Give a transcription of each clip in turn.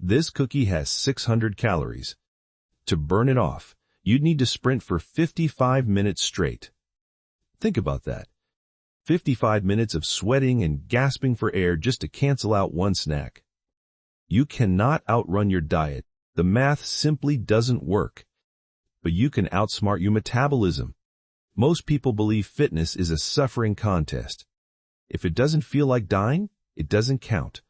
This cookie has 600 calories. To burn it off, you'd need to sprint for 55 minutes straight. Think about that. 55 minutes of sweating and gasping for air just to cancel out one snack. You cannot outrun your diet. The math simply doesn't work. But you can outsmart your metabolism. Most people believe fitness is a suffering contest. If it doesn't feel like dying, it doesn't count.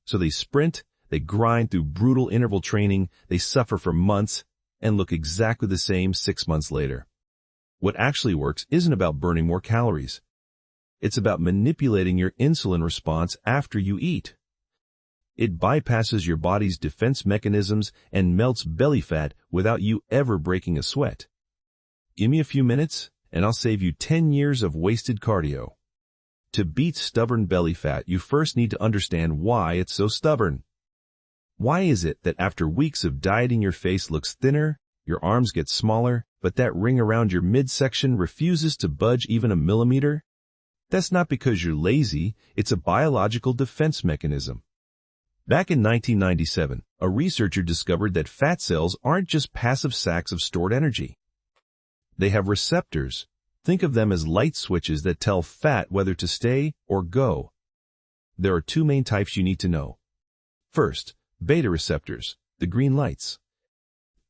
So they sprint, they grind through brutal interval training, they suffer for months, and look exactly the same 6 months later. What actually works isn't about burning more calories. It's about manipulating your insulin response after you eat. It bypasses your body's defense mechanisms and melts belly fat without you ever breaking a sweat. Give me a few minutes, and I'll save you 10 years of wasted cardio. To beat stubborn belly fat, you first need to understand why it's so stubborn. Why is it that after weeks of dieting your face looks thinner, your arms get smaller, but that ring around your midsection refuses to budge even a millimeter? That's not because you're lazy, it's a biological defense mechanism. Back in 1997, a researcher discovered that fat cells aren't just passive sacks of stored energy. They have receptors. Think of them as light switches that tell fat whether to stay or go. There are two main types you need to know. First, beta receptors, the green lights.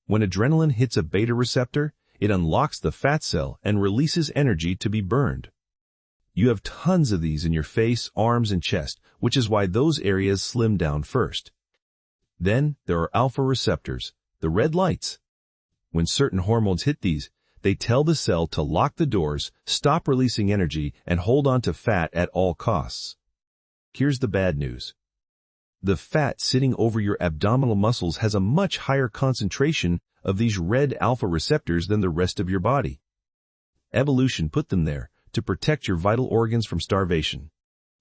When adrenaline hits a beta receptor, it unlocks the fat cell and releases energy to be burned. You have tons of these in your face, arms, and chest, which is why those areas slim down first. Then there are alpha receptors, the red lights. When certain hormones hit these, they tell the cell to lock the doors, stop releasing energy, and hold on to fat at all costs. Here's the bad news. The fat sitting over your abdominal muscles has a much higher concentration of these red alpha receptors than the rest of your body. Evolution put them there to protect your vital organs from starvation.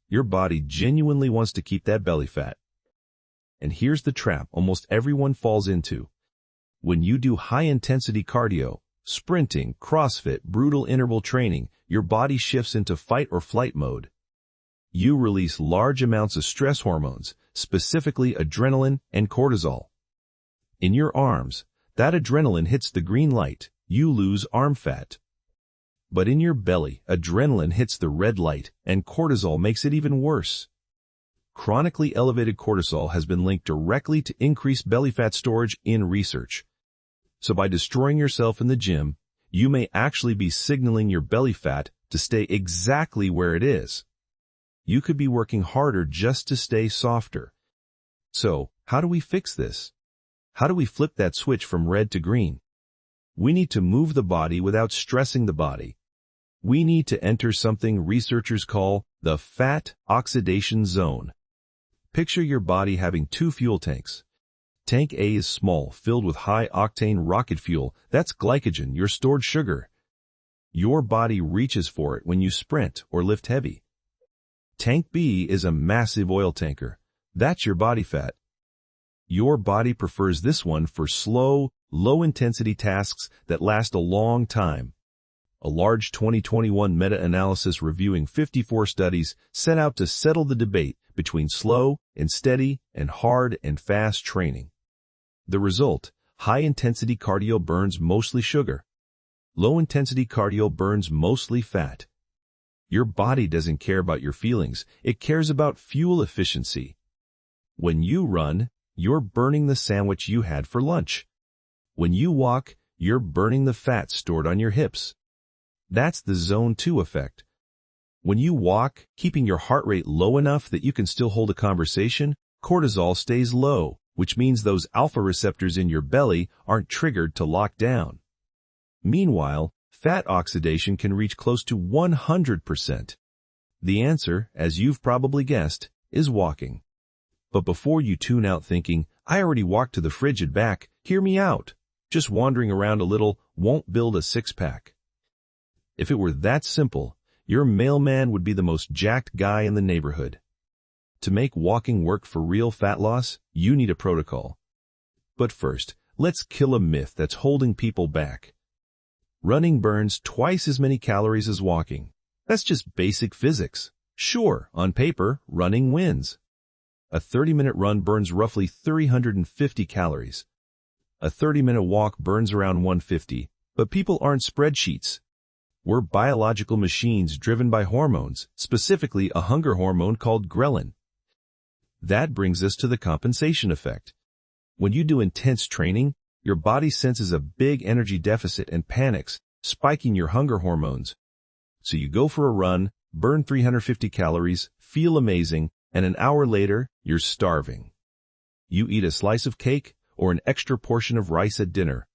Your body genuinely wants to keep that belly fat. And here's the trap almost everyone falls into. When you do high-intensity cardio, sprinting, CrossFit, brutal interval training, your body shifts into fight or flight mode. You release large amounts of stress hormones, specifically adrenaline and cortisol. In your arms, that adrenaline hits the green light, you lose arm fat. But in your belly, adrenaline hits the red light, and cortisol makes it even worse. Chronically elevated cortisol has been linked directly to increased belly fat storage in research. So by destroying yourself in the gym, you may actually be signaling your belly fat to stay exactly where it is. You could be working harder just to stay softer. So, how do we fix this? How do we flip that switch from red to green? We need to move the body without stressing the body. We need to enter something researchers call the fat oxidation zone. Picture your body having two fuel tanks. Tank A is small, filled with high-octane rocket fuel. That's glycogen, your stored sugar. Your body reaches for it when you sprint or lift heavy. Tank B is a massive oil tanker. That's your body fat. Your body prefers this one for slow, low-intensity tasks that last a long time. A large 2021 meta-analysis reviewing 54 studies set out to settle the debate between slow and steady and hard and fast training. The result, high-intensity cardio burns mostly sugar. Low-intensity cardio burns mostly fat. Your body doesn't care about your feelings, it cares about fuel efficiency. When you run, you're burning the sandwich you had for lunch. When you walk, you're burning the fat stored on your hips. That's the Zone 2 effect. When you walk, keeping your heart rate low enough that you can still hold a conversation, cortisol stays low, which means those alpha receptors in your belly aren't triggered to lock down. Meanwhile, fat oxidation can reach close to 100%. The answer, as you've probably guessed, is walking. But before you tune out thinking, I already walked to the fridge and back, hear me out. Just wandering around a little won't build a six-pack. If it were that simple, your mailman would be the most jacked guy in the neighborhood. To make walking work for real fat loss, you need a protocol. But first, let's kill a myth that's holding people back. Running burns twice as many calories as walking. That's just basic physics. Sure, on paper, running wins. A 30-minute run burns roughly 350 calories. A 30-minute walk burns around 150, but people aren't spreadsheets. We're biological machines driven by hormones, specifically a hunger hormone called ghrelin. That brings us to the compensation effect. When you do intense training, your body senses a big energy deficit and panics, spiking your hunger hormones. So you go for a run, burn 350 calories, feel amazing, and an hour later, you're starving. You eat a slice of cake or an extra portion of rice at dinner.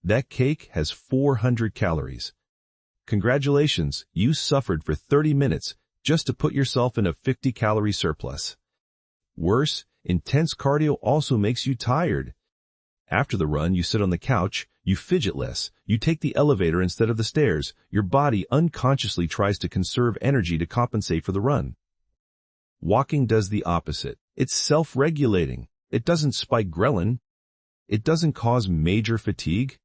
That cake has 400 calories. Congratulations, you suffered for 30 minutes just to put yourself in a 50-calorie surplus. Worse, intense cardio also makes you tired. After the run, you sit on the couch, you fidget less, you take the elevator instead of the stairs. Your body unconsciously tries to conserve energy to compensate for the run. Walking does the opposite. It's self-regulating. It doesn't spike ghrelin. It doesn't cause major fatigue.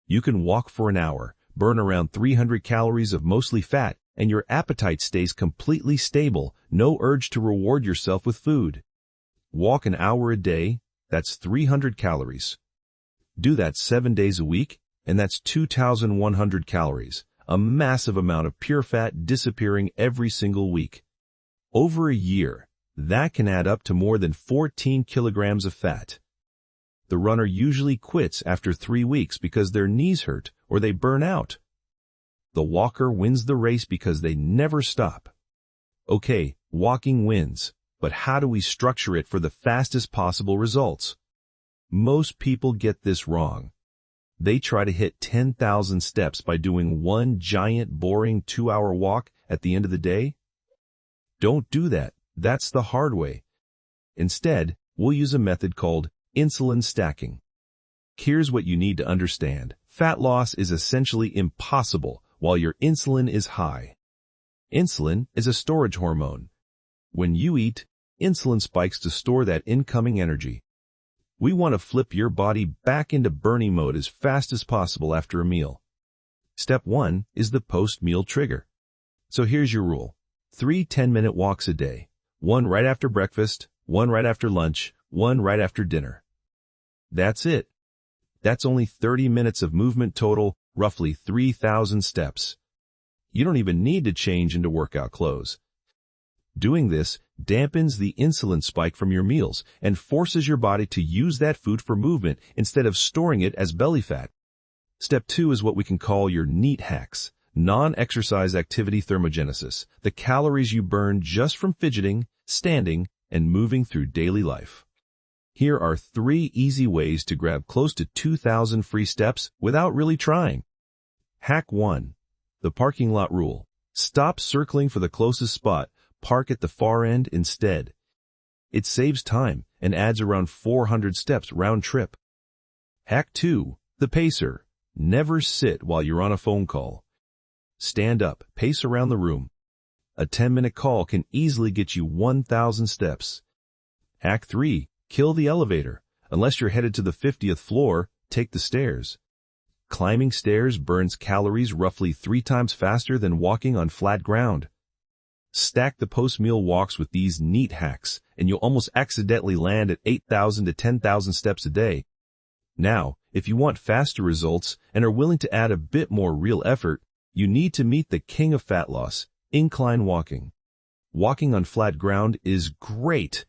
You can walk for an hour, burn around 300 calories of mostly fat, and your appetite stays completely stable, no urge to reward yourself with food. Walk an hour a day, that's 300 calories. Do that 7 days a week, and that's 2,100 calories, a massive amount of pure fat disappearing every single week. Over a year, that can add up to more than 14 kilograms of fat. The runner usually quits after 3 weeks because their knees hurt or they burn out. The walker wins the race because they never stop. Okay, walking wins, but how do we structure it for the fastest possible results? Most people get this wrong. They try to hit 10,000 steps by doing one giant, boring 2-hour walk at the end of the day. Don't do that. That's the hard way. Instead, we'll use a method called insulin stacking. Here's what you need to understand. Fat loss is essentially impossible while your insulin is high. Insulin is a storage hormone. When you eat, insulin spikes to store that incoming energy. We want to flip your body back into burning mode as fast as possible after a meal. Step 1 is the post-meal trigger. So here's your rule. 3 10-minute walks a day. 1 right after breakfast, 1 right after lunch, 1 right after dinner. That's it. That's only 30 minutes of movement total, roughly 3,000 steps. You don't even need to change into workout clothes. Doing this dampens the insulin spike from your meals and forces your body to use that food for movement instead of storing it as belly fat. Step 2 is what we can call your NEAT hacks, non-exercise activity thermogenesis, the calories you burn just from fidgeting, standing, and moving through daily life. Here are 3 easy ways to grab close to 2,000 free steps without really trying. Hack 1. The parking lot rule. Stop circling for the closest spot. Park at the far end instead. It saves time and adds around 400 steps round trip. Hack 2. The pacer. Never sit while you're on a phone call. Stand up, pace around the room. A 10-minute call can easily get you 1,000 steps. Hack 3. Kill the elevator. Unless you're headed to the 50th floor, take the stairs. Climbing stairs burns calories roughly 3 times faster than walking on flat ground. Stack the post-meal walks with these NEAT hacks, and you'll almost accidentally land at 8,000 to 10,000 steps a day. Now, if you want faster results and are willing to add a bit more real effort, you need to meet the king of fat loss, incline walking. Walking on flat ground is great.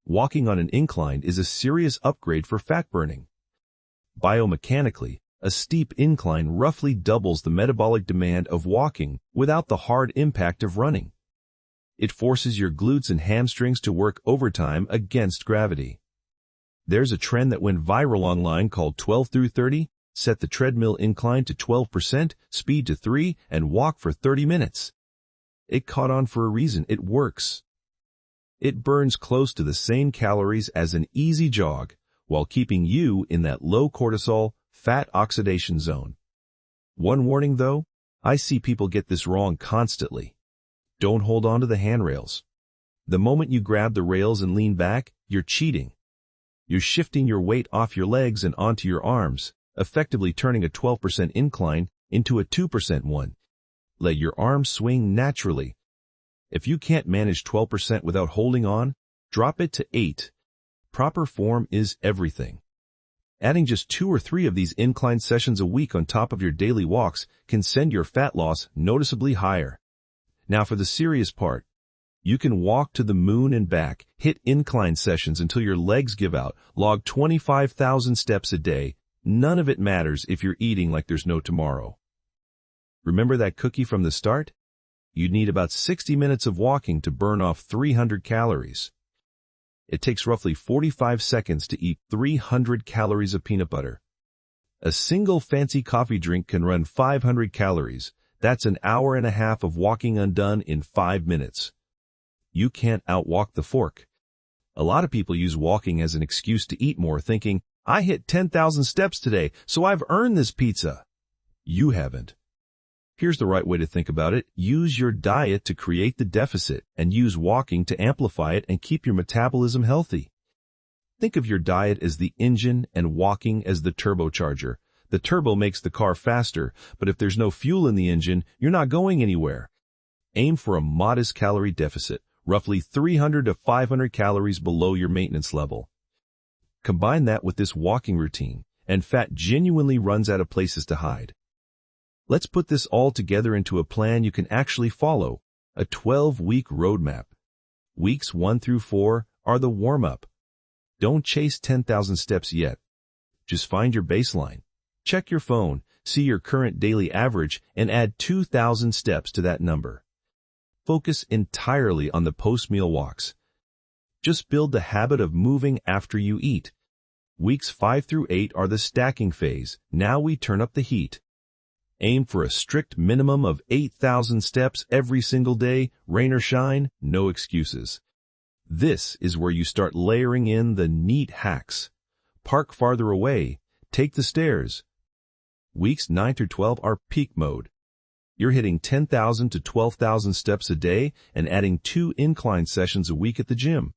Walking on an incline is a serious upgrade for fat burning. Biomechanically, a steep incline roughly doubles the metabolic demand of walking without the hard impact of running. It forces your glutes and hamstrings to work overtime against gravity. There's a trend that went viral online called 12 through 30. Set the treadmill incline to 12%, speed to 3, and walk for 30 minutes. It caught on for a reason. It works. It burns close to the same calories as an easy jog while keeping you in that low cortisol, fat oxidation zone. One warning though, I see people get this wrong constantly. Don't hold on to the handrails. The moment you grab the rails and lean back, you're cheating. You're shifting your weight off your legs and onto your arms, effectively turning a 12% incline into a 2% one. Let your arms swing naturally. If you can't manage 12% without holding on, Drop it to 8. Proper form is everything. Adding just 2 or 3 of these incline sessions a week on top of your daily walks can send your fat loss noticeably higher. Now for the serious part. You can walk to the moon and back, hit incline sessions until your legs give out, log 25,000 steps a day. None of it matters if you're eating like there's no tomorrow. Remember that cookie from the start? You'd need about 60 minutes of walking to burn off 300 calories. It takes roughly 45 seconds to eat 300 calories of peanut butter. A single fancy coffee drink can run 500 calories. That's an hour and a half of walking undone in 5 minutes. You can't outwalk the fork. A lot of people use walking as an excuse to eat more, thinking, I hit 10,000 steps today, so I've earned this pizza. You haven't. Here's the right way to think about it. Use your diet to create the deficit and use walking to amplify it and keep your metabolism healthy. Think of your diet as the engine and walking as the turbocharger. The turbo makes the car faster, but if there's no fuel in the engine, you're not going anywhere. Aim for a modest calorie deficit, roughly 300 to 500 calories below your maintenance level. Combine that with this walking routine, and fat genuinely runs out of places to hide. Let's put this all together into a plan you can actually follow, a 12-week roadmap. Weeks 1 through 4 are the warm-up. Don't chase 10,000 steps yet. Just find your baseline. Check your phone, see your current daily average, and add 2,000 steps to that number. Focus entirely on the post-meal walks. Just build the habit of moving after you eat. Weeks 5 through 8 are the stacking phase. Now we turn up the heat. Aim for a strict minimum of 8,000 steps every single day, rain or shine, no excuses. This is where you start layering in the neat hacks. Park farther away, take the stairs. Weeks 9 through 12 are peak mode. You're hitting 10,000 to 12,000 steps a day and adding 2 incline sessions a week at the gym.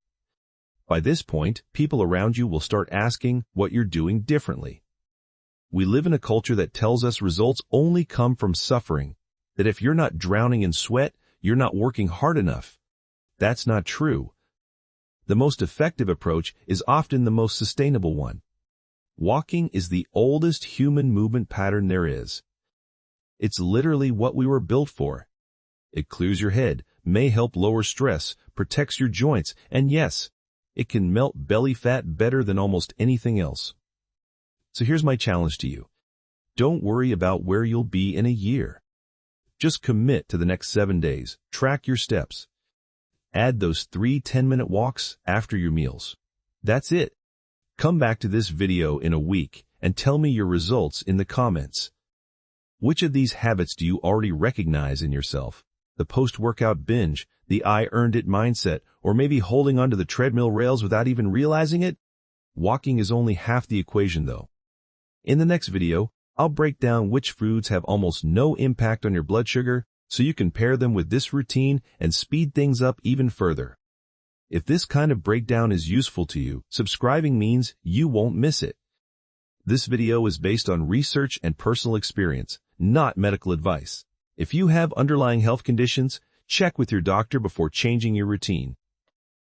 By this point, people around you will start asking what you're doing differently. We live in a culture that tells us results only come from suffering, that if you're not drowning in sweat, you're not working hard enough. That's not true. The most effective approach is often the most sustainable one. Walking is the oldest human movement pattern there is. It's literally what we were built for. It clears your head, may help lower stress, protects your joints, and yes, it can melt belly fat better than almost anything else. So here's my challenge to you. Don't worry about where you'll be in a year. Just commit to the next 7 days. Track your steps. Add those 3 10-minute walks after your meals. That's it. Come back to this video in a week and tell me your results in the comments. Which of these habits do you already recognize in yourself? The post-workout binge, the I earned it mindset, or maybe holding onto the treadmill rails without even realizing it? Walking is only half the equation though. In the next video, I'll break down which foods have almost no impact on your blood sugar so you can pair them with this routine and speed things up even further. If this kind of breakdown is useful to you, subscribing means you won't miss it. This video is based on research and personal experience, not medical advice. If you have underlying health conditions, check with your doctor before changing your routine.